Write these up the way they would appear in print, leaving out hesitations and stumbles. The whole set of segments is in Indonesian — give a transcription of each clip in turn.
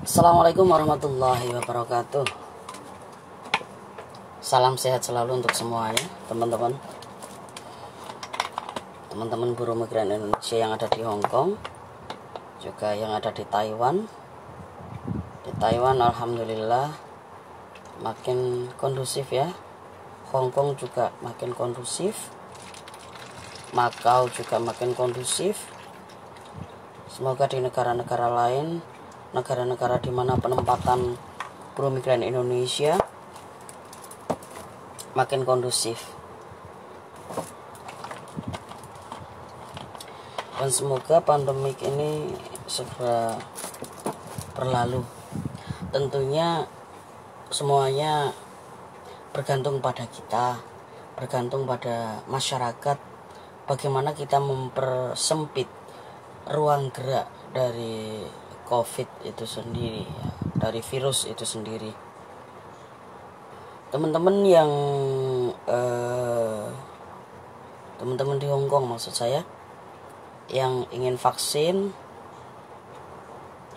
Assalamualaikum warahmatullahi wabarakatuh. Salam sehat selalu untuk semuanya, teman-teman buruh migran Indonesia yang ada di Hong Kong, juga yang ada di Taiwan. Di Taiwan alhamdulillah makin kondusif ya. Hong Kong juga makin kondusif. Makau juga makin kondusif. Semoga di negara-negara lain, negara-negara di mana penempatan buruh migran Indonesia makin kondusif. Dan semoga pandemik ini segera berlalu. Tentunya semuanya bergantung pada kita, bergantung pada masyarakat, bagaimana kita mempersempit ruang gerak dari COVID itu sendiri ya, dari virus itu sendiri. Teman-teman yang teman-teman di Hong Kong maksud saya, yang ingin vaksin,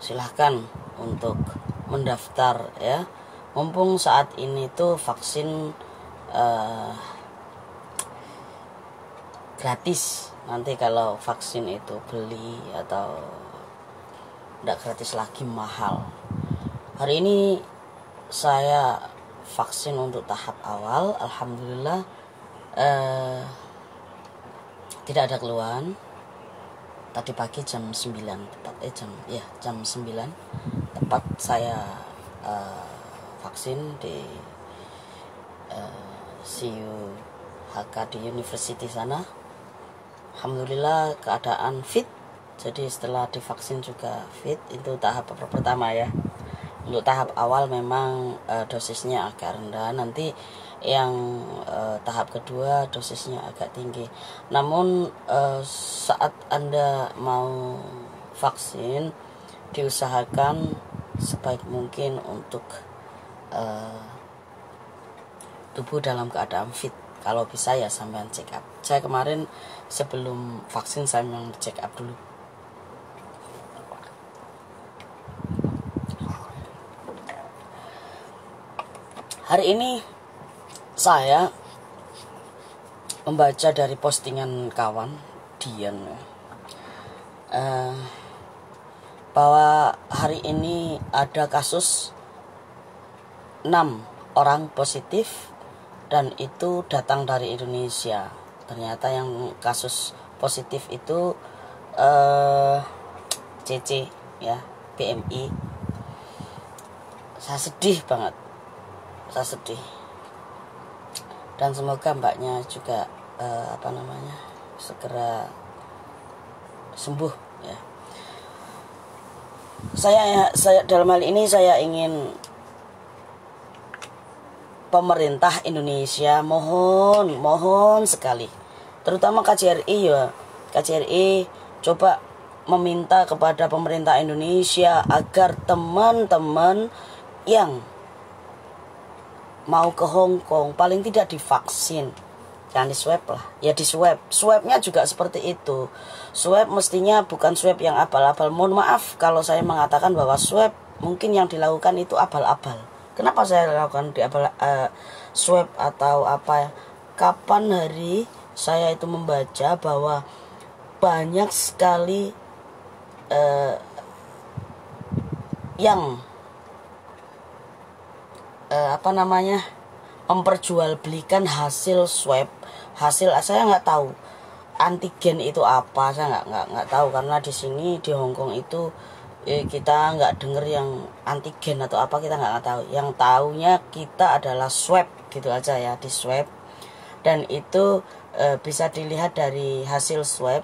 silahkan untuk mendaftar ya. Mumpung saat ini tuh vaksin gratis. Nanti kalau vaksin itu beli atau tidak gratis lagi, mahal. Hari ini saya vaksin untuk tahap awal, alhamdulillah tidak ada keluhan. Tadi pagi jam 9 tepat jam 9 tepat saya vaksin di CU HK di University sana. Alhamdulillah keadaan fit. Jadi setelah divaksin juga fit. Itu tahap pertama ya. Untuk tahap awal memang dosisnya agak rendah. Nanti yang tahap kedua dosisnya agak tinggi. Namun saat Anda mau vaksin, diusahakan sebaik mungkin untuk tubuh dalam keadaan fit. Kalau bisa ya sampean check up. Saya kemarin sebelum vaksin saya memang check up dulu. Hari ini saya membaca dari postingan kawan Dian bahwa hari ini ada kasus 6 orang positif dan itu datang dari Indonesia. Ternyata yang kasus positif itu CC ya, PMI. Saya sedih banget. Saya sedih. Dan semoga mbaknya juga segera sembuh ya. Saya dalam hal ini saya ingin pemerintah Indonesia mohon sekali, terutama KJRI ya, KJRI coba meminta kepada pemerintah Indonesia agar teman-teman yang mau ke Hong Kong paling tidak divaksin, jangan di swab lah ya, di swabnya juga seperti itu. Swab mestinya bukan swab yang abal-abal. Mohon maaf kalau saya mengatakan bahwa swab mungkin yang dilakukan itu abal-abal. Kenapa saya lakukan di swab atau apa? Kapan hari saya itu membaca bahwa banyak sekali yang memperjualbelikan hasil swab, saya nggak tahu antigen itu apa, saya nggak tahu, karena di sini di Hong Kong itu kita nggak dengar yang antigen atau apa, kita nggak tahu. Yang taunya kita adalah swab gitu aja ya, di swab, dan itu bisa dilihat dari hasil swab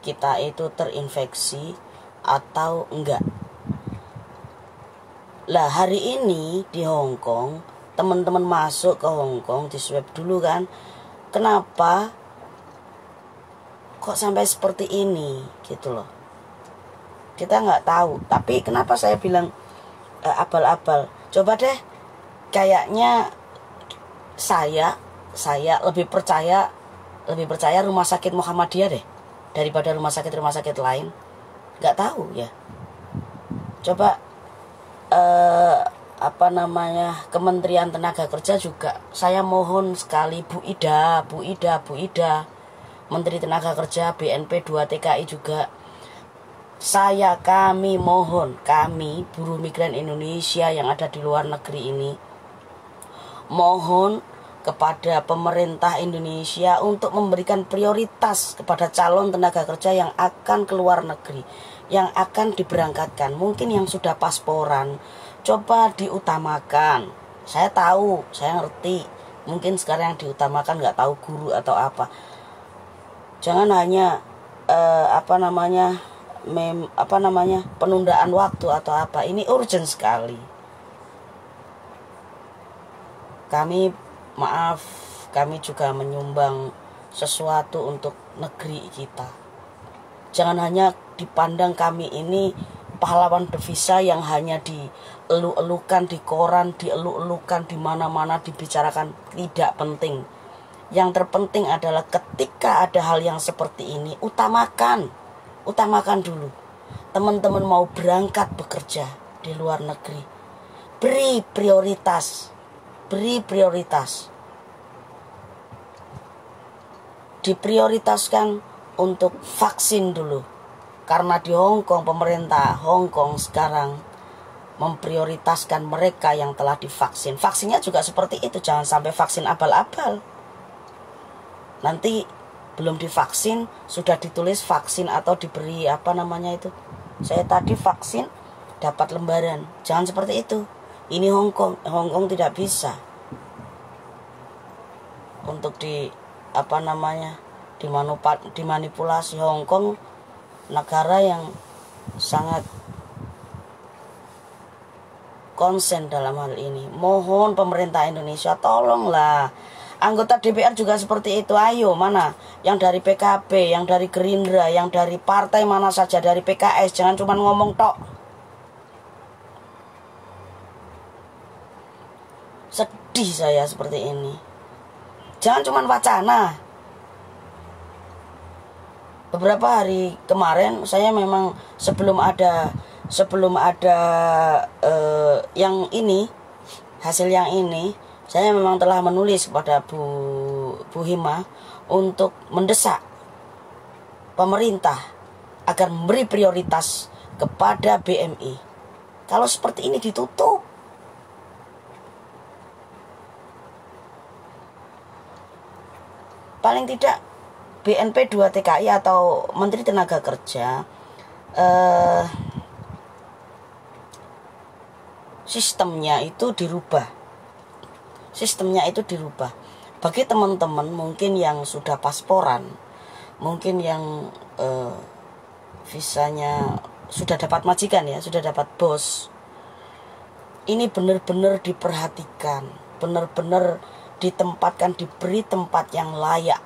kita itu terinfeksi atau enggak. Lah hari ini di Hong Kong, teman-teman masuk ke Hong Kong di swab dulu kan. Kenapa kok sampai seperti ini gitu loh, kita nggak tahu. Tapi kenapa saya bilang abal-abal? Coba deh, kayaknya saya lebih percaya Rumah Sakit Muhammadiyah deh daripada rumah sakit lain. Nggak tahu ya. Coba apa namanya, Kementerian Tenaga Kerja juga saya mohon sekali, Bu Ida, Menteri Tenaga Kerja, BNP 2 TKI juga, kami mohon, kami buruh migran Indonesia yang ada di luar negeri ini mohon kepada pemerintah Indonesia untuk memberikan prioritas kepada calon tenaga kerja yang akan keluar negeri, yang akan diberangkatkan. Mungkin yang sudah pasporan coba diutamakan. Saya tahu, saya ngerti, mungkin sekarang yang diutamakan nggak tahu guru atau apa. Jangan hanya penundaan waktu atau apa. Ini urgent sekali. Kami juga menyumbang sesuatu untuk negeri kita. Jangan hanya dipandang kami ini pahlawan devisa yang hanya dielu-elukan di koran, dielu-elukan di mana-mana, dibicarakan. Tidak penting. Yang terpenting adalah ketika ada hal yang seperti ini, utamakan dulu. Teman-teman mau berangkat bekerja di luar negeri, beri prioritas. Diprioritaskan untuk vaksin dulu. Karena di Hong Kong, pemerintah Hong Kong sekarang memprioritaskan mereka yang telah divaksin. Vaksinnya juga seperti itu, jangan sampai vaksin abal-abal. Nanti belum divaksin sudah ditulis vaksin atau diberi saya tadi vaksin dapat lembaran. Jangan seperti itu. Ini Hong Kong tidak bisa untuk dimanipulasi. Hong Kong negara yang sangat konsen dalam hal ini. Mohon pemerintah Indonesia tolonglah. Anggota DPR juga seperti itu. Ayo, mana yang dari PKB, yang dari Gerindra, yang dari partai mana saja, dari PKS, jangan cuma ngomong tok. Sedih saya seperti ini. Jangan cuma wacana. Beberapa hari kemarin saya memang sebelum ada yang ini, hasil yang ini, saya memang telah menulis kepada Bu Hima untuk mendesak pemerintah agar memberi prioritas kepada BMI. Kalau seperti ini ditutup, paling tidak BNP 2 TKI atau Menteri Tenaga Kerja sistemnya itu dirubah. Bagi teman-teman mungkin yang sudah pasporan, mungkin yang visanya sudah dapat majikan ya, sudah dapat bos, ini benar-benar diperhatikan, benar-benar ditempatkan, diberi tempat yang layak,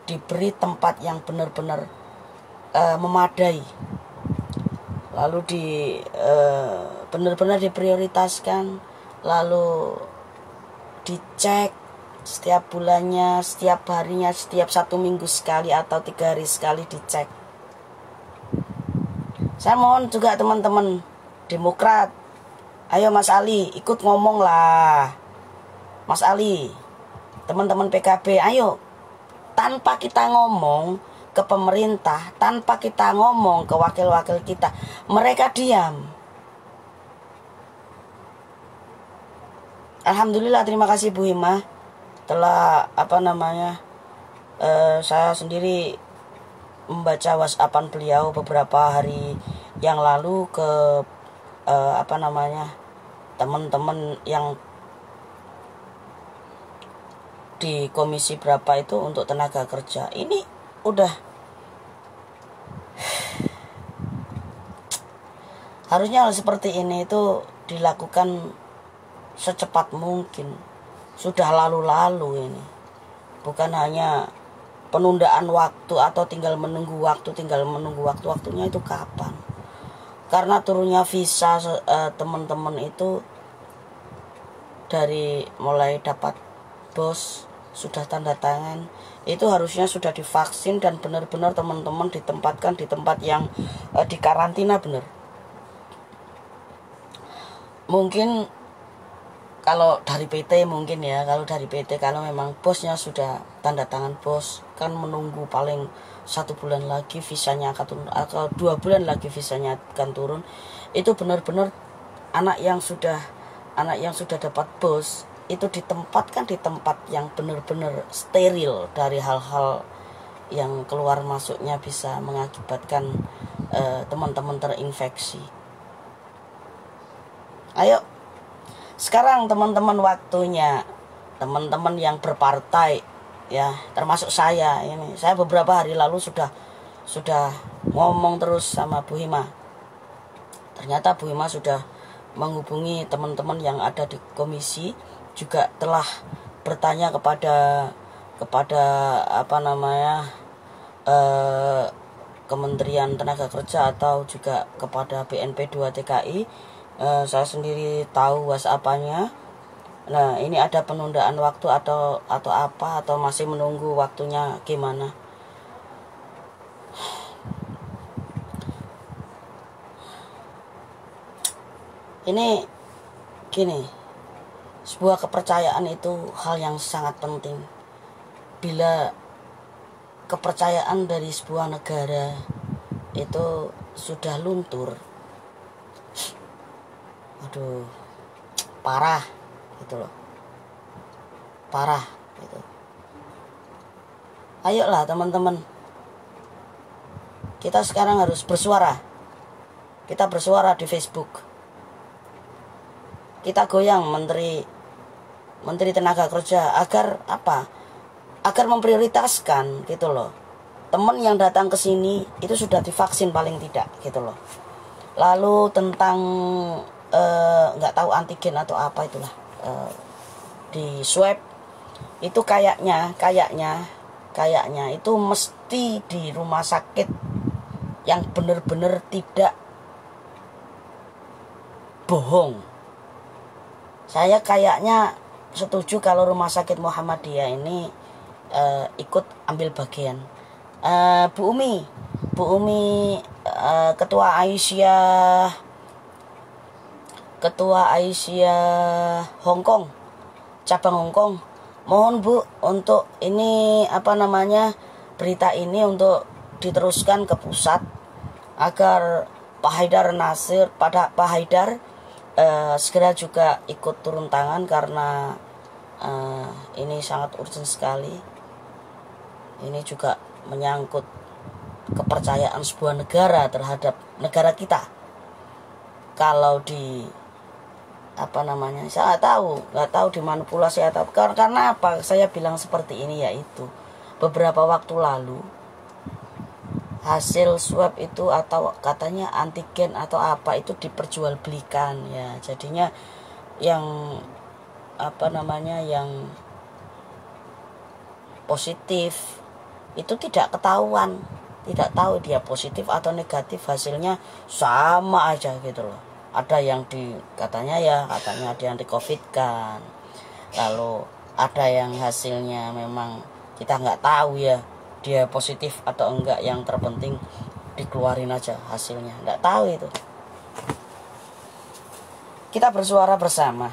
diberi tempat yang benar-benar memadai, lalu benar-benar diprioritaskan, lalu dicek setiap bulannya, setiap harinya, setiap 1 minggu sekali atau 3 hari sekali dicek. Saya mohon juga teman-teman Demokrat, ayo Mas Ali ikut ngomong lah. Mas Ali, teman-teman PKB, ayo, tanpa kita ngomong ke pemerintah, tanpa kita ngomong ke wakil-wakil kita, mereka diam. Alhamdulillah, terima kasih Bu Hima telah saya sendiri membaca WhatsAppan beliau beberapa hari yang lalu ke teman-teman yang di komisi berapa itu untuk tenaga kerja. Ini udah harusnya hal seperti ini itu dilakukan secepat mungkin. Sudah lalu-lalu ini. Bukan hanya penundaan waktu atau tinggal menunggu waktu. Waktunya itu kapan? Karena turunnya visa teman-teman itu dari mulai dapat bos, sudah tanda tangan, itu harusnya sudah divaksin dan benar-benar teman-teman ditempatkan di tempat yang dikarantina benar. mungkin kalau dari PT mungkin ya, kalau dari PT kalau memang bosnya sudah tanda tangan bos, kan menunggu paling 1 bulan lagi visanya akan turun, atau 2 bulan lagi visanya akan turun. Itu benar-benar anak yang sudah dapat bos itu ditempatkan di tempat yang benar-benar steril dari hal-hal yang keluar masuknya bisa mengakibatkan teman-teman terinfeksi. Ayo sekarang teman-teman waktunya, teman-teman yang berpartai ya, termasuk saya ini. Saya beberapa hari lalu sudah ngomong terus sama Bu Hima. Ternyata Bu Hima sudah menghubungi teman-teman yang ada di komisi, juga telah bertanya kepada Kementerian Tenaga Kerja atau juga kepada BNP 2 TKI. Saya sendiri tahu WhatsApp-nya. Nah, ini ada penundaan waktu atau apa, atau masih menunggu waktunya gimana? Ini gini, sebuah kepercayaan itu hal yang sangat penting. Bila kepercayaan dari sebuah negara itu sudah luntur, aduh, parah gitu loh, parah gitu. Ayolah teman-teman, kita sekarang harus bersuara. Kita bersuara di Facebook. Kita goyang Menteri Tenaga Kerja agar apa? Agar memprioritaskan gitu loh. Teman yang datang ke sini itu sudah divaksin paling tidak gitu loh. Lalu tentang nggak tahu antigen atau apa itulah, di swab itu kayaknya itu mesti di rumah sakit yang benar-benar tidak bohong. Saya kayaknya setuju kalau rumah sakit Muhammadiyah ini ikut ambil bagian. Bu Umi Ketua Aisyah Hongkong, cabang Hongkong, mohon Bu untuk ini berita ini untuk diteruskan ke pusat agar Pak Haidar segera juga ikut turun tangan, karena ini sangat urgent sekali. Ini juga menyangkut kepercayaan sebuah negara terhadap negara kita. Kalau saya nggak tahu dimanipulasi atau karena apa saya bilang seperti ini, yaitu beberapa waktu lalu hasil swab itu atau katanya antigen atau apa itu diperjualbelikan ya, jadinya yang yang positif itu tidak ketahuan, tidak tahu dia positif atau negatif, hasilnya sama aja gitu loh. Ada yang katanya ada yang di COVID kan, lalu ada yang hasilnya memang kita nggak tahu ya dia positif atau enggak, yang terpenting dikeluarin aja hasilnya, nggak tahu itu. Kita bersuara bersama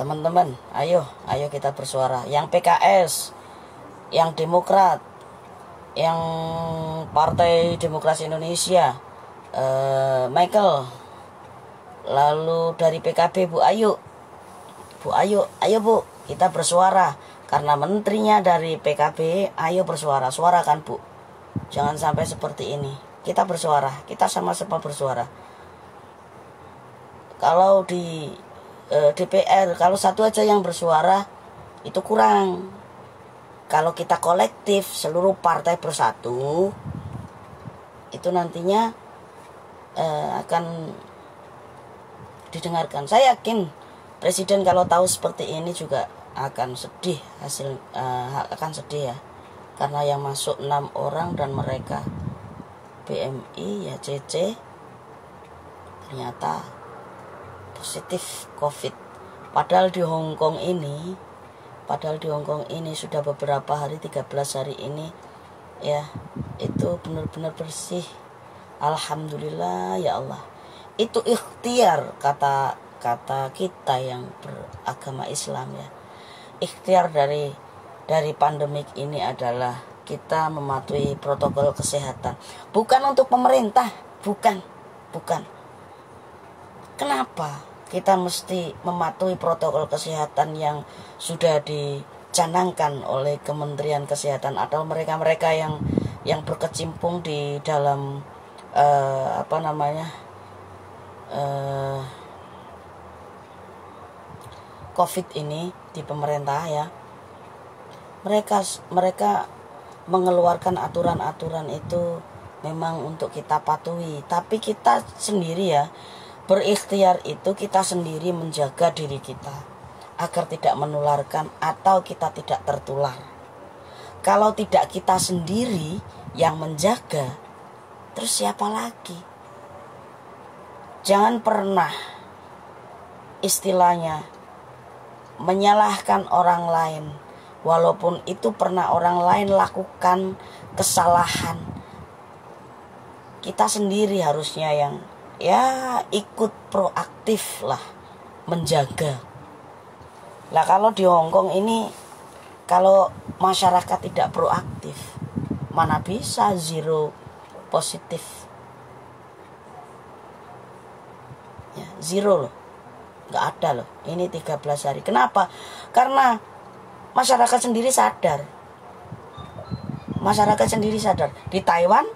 teman-teman, ayo kita bersuara, yang PKS, yang Demokrat, yang Partai Demokrasi Indonesia, Michael, lalu dari PKB Bu Ayu, ayo Bu, kita bersuara karena menterinya dari PKB. Ayo bersuara, suarakan Bu, jangan sampai seperti ini. Kita bersuara, kita sama-sama bersuara. Kalau di DPR kalau satu aja yang bersuara itu kurang. Kalau kita kolektif seluruh partai bersatu, itu nantinya akan didengarkan. Saya yakin Presiden kalau tahu seperti ini juga akan sedih akan sedih ya, karena yang masuk 6 orang dan mereka BMI ya CC ternyata positif COVID. Padahal di Hongkong ini sudah beberapa hari, 13 hari ini ya, itu benar-benar bersih. Alhamdulillah ya Allah. Itu ikhtiar kata kata kita yang beragama Islam ya, ikhtiar dari pandemik ini adalah kita mematuhi protokol kesehatan. Bukan untuk pemerintah, bukan. Kenapa kita mesti mematuhi protokol kesehatan yang sudah dicanangkan oleh Kementerian Kesehatan atau mereka-mereka yang berkecimpung di dalam COVID ini di pemerintah ya. Mereka mengeluarkan aturan-aturan itu memang untuk kita patuhi, tapi kita sendiri ya berikhtiar itu kita sendiri menjaga diri kita agar tidak menularkan atau kita tidak tertular. Kalau tidak kita sendiri yang menjaga, terus siapa lagi? Jangan pernah istilahnya menyalahkan orang lain, walaupun itu pernah orang lain lakukan kesalahan. Kita sendiri harusnya yang ikut proaktif lah menjaga. Lah kalau di Hongkong ini, kalau masyarakat tidak proaktif, mana bisa zero positif ya, zero loh, nggak ada loh. Ini 13 hari. Kenapa? Karena masyarakat sendiri sadar. Di Taiwan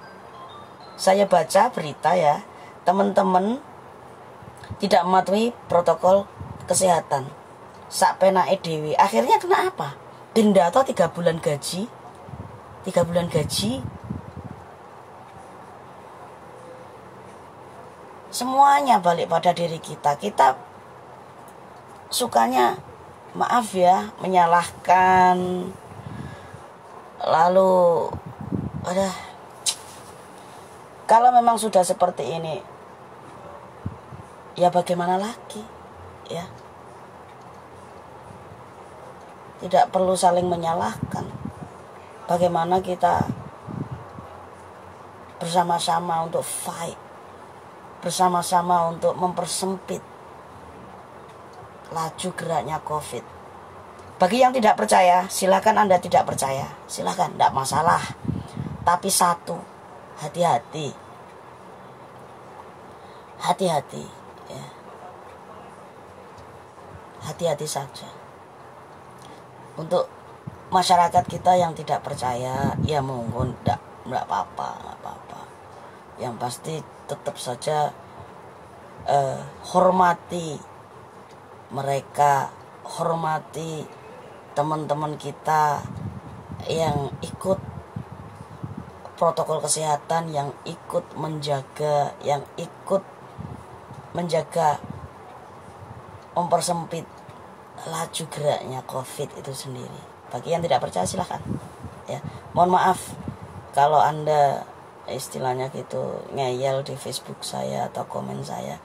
saya baca berita ya, teman-teman tidak mematuhi protokol kesehatan. Sak penake dhewe. Akhirnya kena apa? Denda atau 3 bulan gaji. 3 bulan gaji. Semuanya balik pada diri kita. Kita sukanya, maaf ya, menyalahkan. Lalu kalau memang sudah seperti ini, ya bagaimana lagi ya. Tidak perlu saling menyalahkan. Bagaimana kita bersama-sama untuk fight, bersama-sama untuk mempersempit laju geraknya COVID. Bagi yang tidak percaya, silakan Anda tidak percaya, silakan, tidak masalah. Tapi satu, hati-hati ya. Hati-hati saja. Untuk masyarakat kita yang tidak percaya, ya monggo, enggak apa-apa. Yang pasti tetap saja hormati mereka, hormati teman-teman kita yang ikut protokol kesehatan, yang ikut menjaga, yang ikut menjaga mempersempit laju geraknya COVID itu sendiri. Bagi yang tidak percaya silahkan ya. Mohon maaf kalau Anda istilahnya gitu ngeyel di Facebook saya atau komen saya.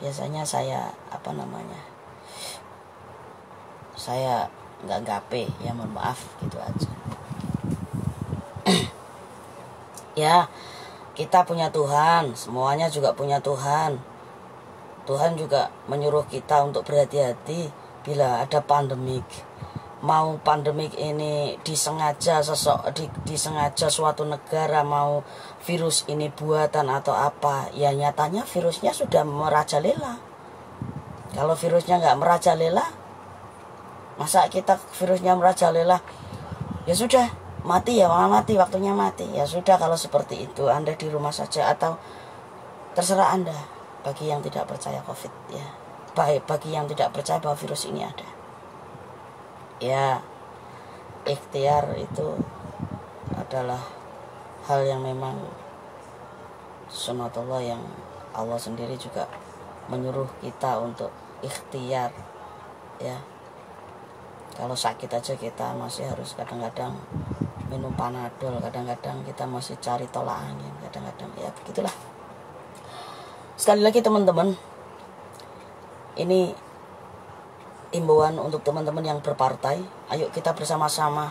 Biasanya saya saya nggak gape ya, mohon maaf gitu aja. Ya, kita punya Tuhan, semuanya juga punya Tuhan. Tuhan juga menyuruh kita untuk berhati-hati bila ada pandemik. Mau pandemik ini disengaja disengaja suatu negara, mau virus ini buatan atau apa, ya nyatanya virusnya sudah merajalela. Kalau virusnya nggak merajalela, masa kita virusnya merajalela? Ya sudah, mati ya, mati, waktunya mati. Ya sudah, kalau seperti itu Anda di rumah saja atau terserah Anda. Bagi yang tidak percaya COVID ya, bagi yang tidak percaya bahwa virus ini ada, ya ikhtiar itu adalah hal yang memang sunatullah, yang Allah sendiri juga menyuruh kita untuk ikhtiar ya. Kalau sakit aja kita masih harus kadang-kadang minum Panadol, kadang-kadang kita masih cari tolak angin, kadang-kadang ya begitulah. Sekali lagi teman-teman, ini imbauan untuk teman-teman yang berpartai. Ayo kita bersama-sama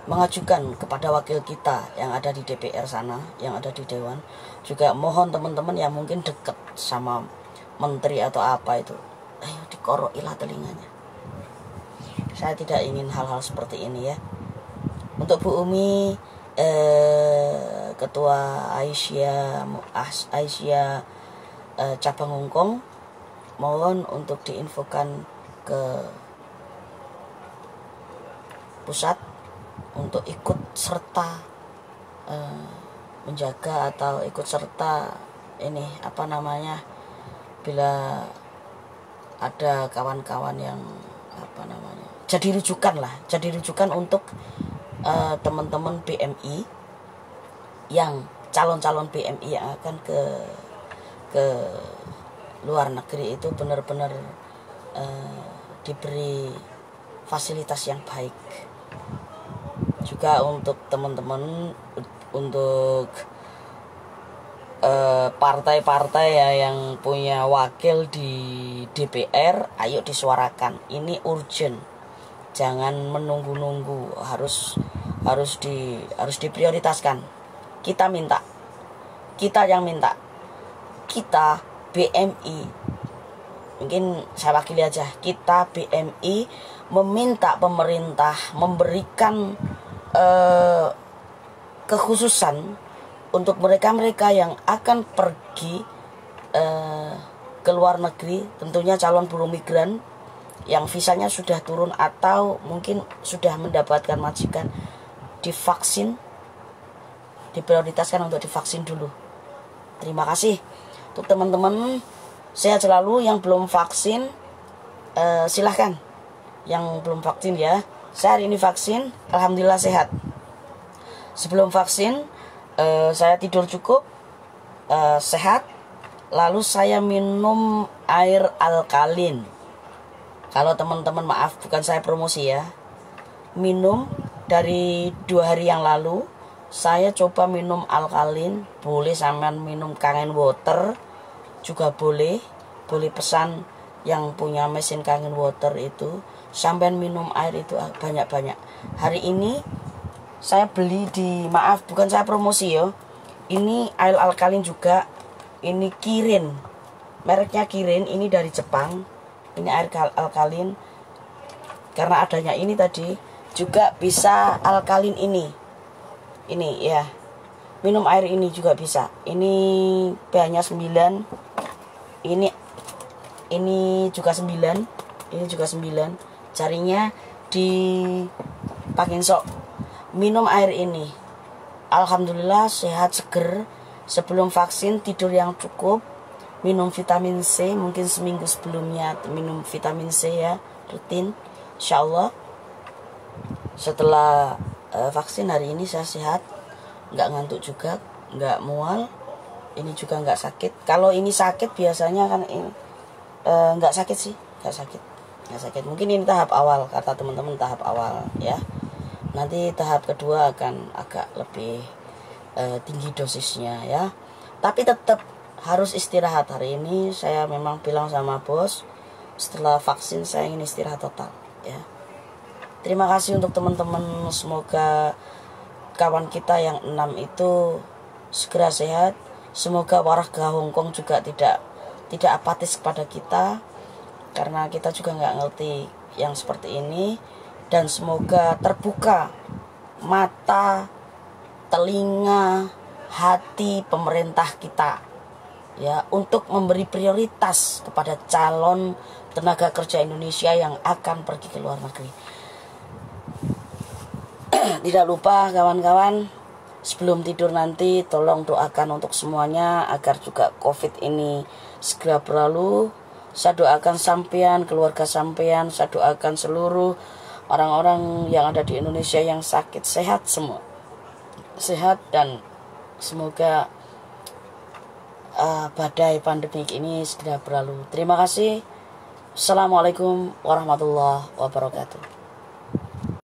mengajukan kepada wakil kita yang ada di DPR sana, yang ada di Dewan. Juga mohon teman-teman yang mungkin dekat sama menteri atau apa itu, ayo dikorokilah telinganya. Saya tidak ingin hal-hal seperti ini ya. Untuk Bu Umi, Ketua Aisyah cabang Hongkong, mohon untuk diinfokan ke pusat untuk ikut serta menjaga atau ikut serta ini bila ada kawan-kawan yang jadi rujukan untuk teman-teman BMI yang calon-calon BMI yang akan ke luar negeri itu benar-benar diberi fasilitas yang baik. Juga untuk teman-teman, untuk partai-partai ya yang punya wakil di DPR, ayo disuarakan. Ini urgent, jangan menunggu-nunggu, harus diprioritaskan. Kita yang minta, kita BMI, mungkin saya wakili aja, kita BMI meminta pemerintah memberikan kekhususan untuk mereka-mereka yang akan pergi ke luar negeri, tentunya calon buruh migran yang visanya sudah turun atau mungkin sudah mendapatkan majikan, divaksin, diprioritaskan untuk divaksin dulu. Terima kasih untuk teman-teman, sehat selalu. Yang belum vaksin silahkan, yang belum vaksin ya. Saya hari ini vaksin, alhamdulillah sehat. Sebelum vaksin saya tidur cukup, sehat. Lalu saya minum air alkalin. Kalau teman-teman, maaf bukan saya promosi ya, minum dari 2 hari yang lalu saya coba minum alkalin. Boleh sampean minum Kangen Water juga boleh pesan yang punya mesin Kangen Water itu, sampean minum air itu banyak-banyak. Hari ini saya beli di, maaf bukan saya promosi ya, ini air alkalin juga, ini Kirin, mereknya Kirin, ini dari Jepang. Ini air alkalin, karena adanya ini tadi juga bisa alkalin ini ya, minum air ini juga bisa. Ini pH-nya 9, ini juga 9, ini juga 9. Carinya di Pakinso. Minum air ini, alhamdulillah sehat, seger. Sebelum vaksin tidur yang cukup, minum vitamin C, mungkin seminggu sebelumnya minum vitamin C ya, rutin, insyaallah. Setelah vaksin hari ini saya sehat, nggak ngantuk juga, nggak mual, ini juga nggak sakit. Kalau ini sakit biasanya kan ini nggak sakit sih, nggak sakit. Mungkin ini tahap awal, kata teman-teman, tahap awal ya. Nanti tahap kedua akan agak lebih tinggi dosisnya ya. Tapi tetap harus istirahat. Hari ini saya memang bilang sama bos, setelah vaksin saya ingin istirahat total ya. Terima kasih untuk teman-teman, semoga kawan kita yang 6 itu segera sehat. Semoga warga Hongkong juga tidak apatis kepada kita, karena kita juga nggak ngerti yang seperti ini. Dan semoga terbuka mata, telinga, hati pemerintah kita ya, untuk memberi prioritas kepada calon tenaga kerja Indonesia yang akan pergi ke luar negeri. Tidak lupa kawan-kawan, sebelum tidur nanti tolong doakan untuk semuanya agar juga COVID ini segera berlalu. Saya doakan sampean, keluarga sampean, saya doakan seluruh orang-orang yang ada di Indonesia yang sakit, sehat semua, sehat, dan semoga badai pandemik ini segera berlalu. Terima kasih. Assalamualaikum warahmatullahi wabarakatuh.